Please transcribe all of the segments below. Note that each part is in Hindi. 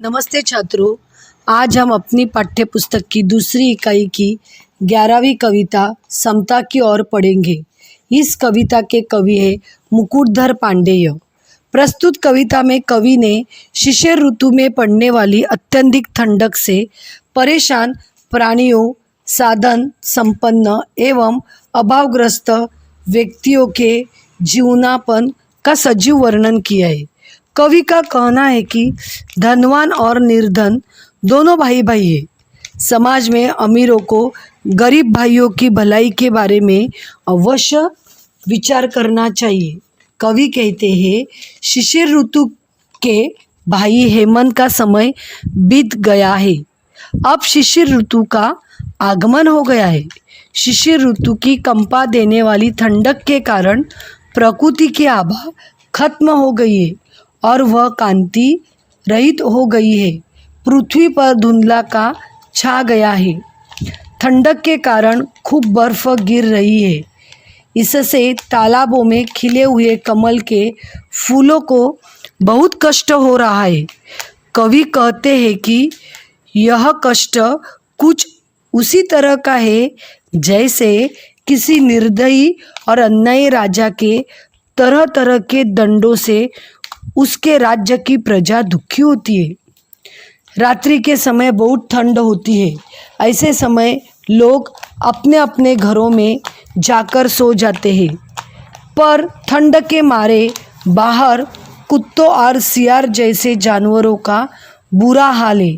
नमस्ते छात्रों, आज हम अपनी पाठ्य पुस्तक की दूसरी इकाई की 11वीं कविता समता की ओर पढ़ेंगे। इस कविता के कवि है मुकुटधर पांडेय। प्रस्तुत कविता में कवि ने शिशिर ऋतु में पड़ने वाली अत्यधिक ठंडक से परेशान प्राणियों, साधन संपन्न एवं अभावग्रस्त व्यक्तियों के जीवनापन का सजीव वर्णन किया है। कवि का कहना है कि धनवान और निर्धन दोनों भाई भाई है। समाज में अमीरों को गरीब भाइयों की भलाई के बारे में अवश्य विचार करना चाहिए। कवि कहते हैं, शिशिर ऋतु के भाई हेमंत का समय बीत गया है। अब शिशिर ऋतु का आगमन हो गया है। शिशिर ऋतु की कंपा देने वाली ठंडक के कारण प्रकृति की आभा खत्म हो गई है और वह कांति रहित हो गई है। पृथ्वी पर धुंधला का छा गया है। ठंडक के कारण खूब बर्फ गिर रही है। इससे तालाबों में खिले हुए कमल के फूलों को बहुत कष्ट हो रहा है। कवि कहते हैं कि यह कष्ट कुछ उसी तरह का है जैसे किसी निर्दयी और अन्यायी राजा के तरह तरह के दंडों से उसके राज्य की प्रजा दुखी होती है। रात्रि के समय बहुत ठंड होती है। ऐसे समय लोग अपने अपने घरों में जाकर सो जाते हैं, पर ठंड के मारे बाहर कुत्तों और सियार जैसे जानवरों का बुरा हाल है।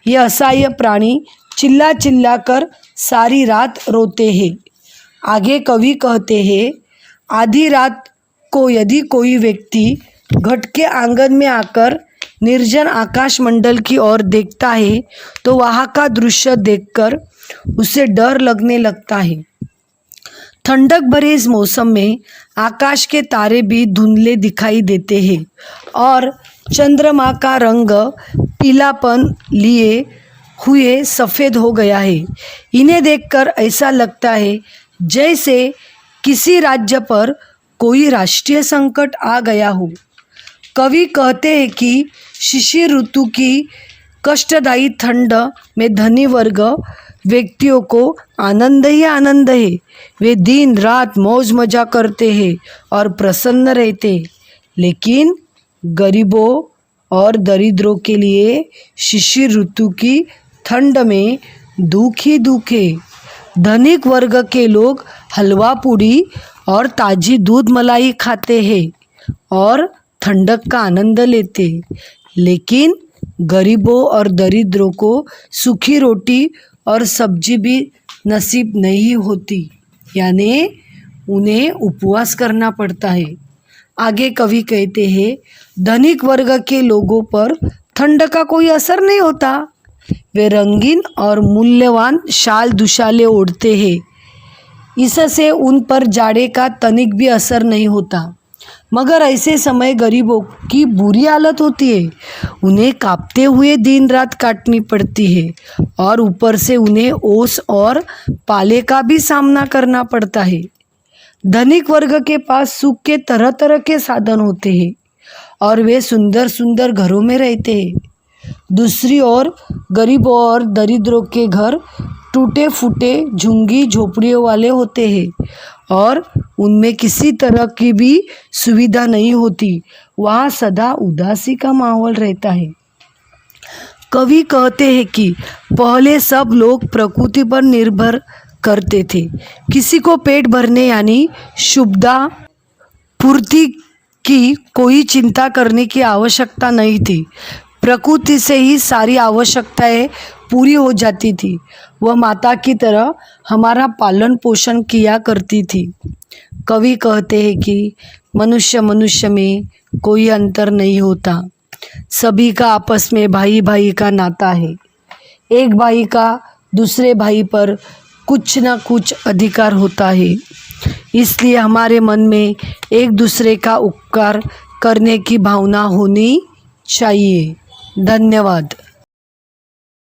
ये असहाय प्राणी चिल्ला चिल्ला कर सारी रात रोते हैं। आगे कवि कहते हैं, आधी रात को यदि कोई व्यक्ति घट के आंगन में आकर निर्जन आकाश मंडल की ओर देखता है तो वहाँ का दृश्य देखकर उसे डर लगने लगता है। ठंडक भरे इस मौसम में आकाश के तारे भी धुंधले दिखाई देते हैं और चंद्रमा का रंग पीलापन लिए हुए सफ़ेद हो गया है। इन्हें देखकर ऐसा लगता है जैसे किसी राज्य पर कोई राष्ट्रीय संकट आ गया हो। कवि कहते हैं कि शिशिर ऋतु की कष्टदायी ठंड में धनी वर्ग व्यक्तियों को आनंद ही आनंद है। वे दिन रात मौज मजा करते हैं और प्रसन्न रहते हैं, लेकिन गरीबों और दरिद्रों के लिए शिशिर ऋतु की ठंड में दुख ही दुख है। धनिक वर्ग के लोग हलवा पूड़ी और ताज़ी दूध मलाई खाते हैं और ठंडक का आनंद लेते, लेकिन गरीबों और दरिद्रों को सूखी रोटी और सब्जी भी नसीब नहीं होती, यानी उन्हें उपवास करना पड़ता है। आगे कवि कहते हैं, धनिक वर्ग के लोगों पर ठंड का कोई असर नहीं होता। वे रंगीन और मूल्यवान शाल दुशाले ओढ़ते हैं। इससे उन पर जाड़े का तनिक भी असर नहीं होता। मगर ऐसे समय गरीबों की बुरी हालत होती है। उन्हें कांपते हुए दिन रात काटनी पड़ती है और ऊपर से उन्हें ओस और पाले का भी सामना करना पड़ता है। धनिक वर्ग के पास सुख के तरह तरह के साधन होते हैं और वे सुंदर सुंदर घरों में रहते हैं। दूसरी ओर गरीबों और दरिद्रों के घर टूटे फूटे झुग्गी झोपड़ियों वाले होते हैं और उनमें किसी तरह की भी सुविधा नहीं होती। वहाँ सदा उदासी का माहौल रहता है। कवि कहते हैं कि पहले सब लोग प्रकृति पर निर्भर करते थे। किसी को पेट भरने यानी शुभदा पूर्ति की कोई चिंता करने की आवश्यकता नहीं थी। प्रकृति से ही सारी आवश्यकताएं पूरी हो जाती थी। वह माता की तरह हमारा पालन पोषण किया करती थी। कवि कहते हैं कि मनुष्य मनुष्य में कोई अंतर नहीं होता। सभी का आपस में भाई भाई का नाता है। एक भाई का दूसरे भाई पर कुछ न कुछ अधिकार होता है। इसलिए हमारे मन में एक दूसरे का उपकार करने की भावना होनी चाहिए। धन्यवाद।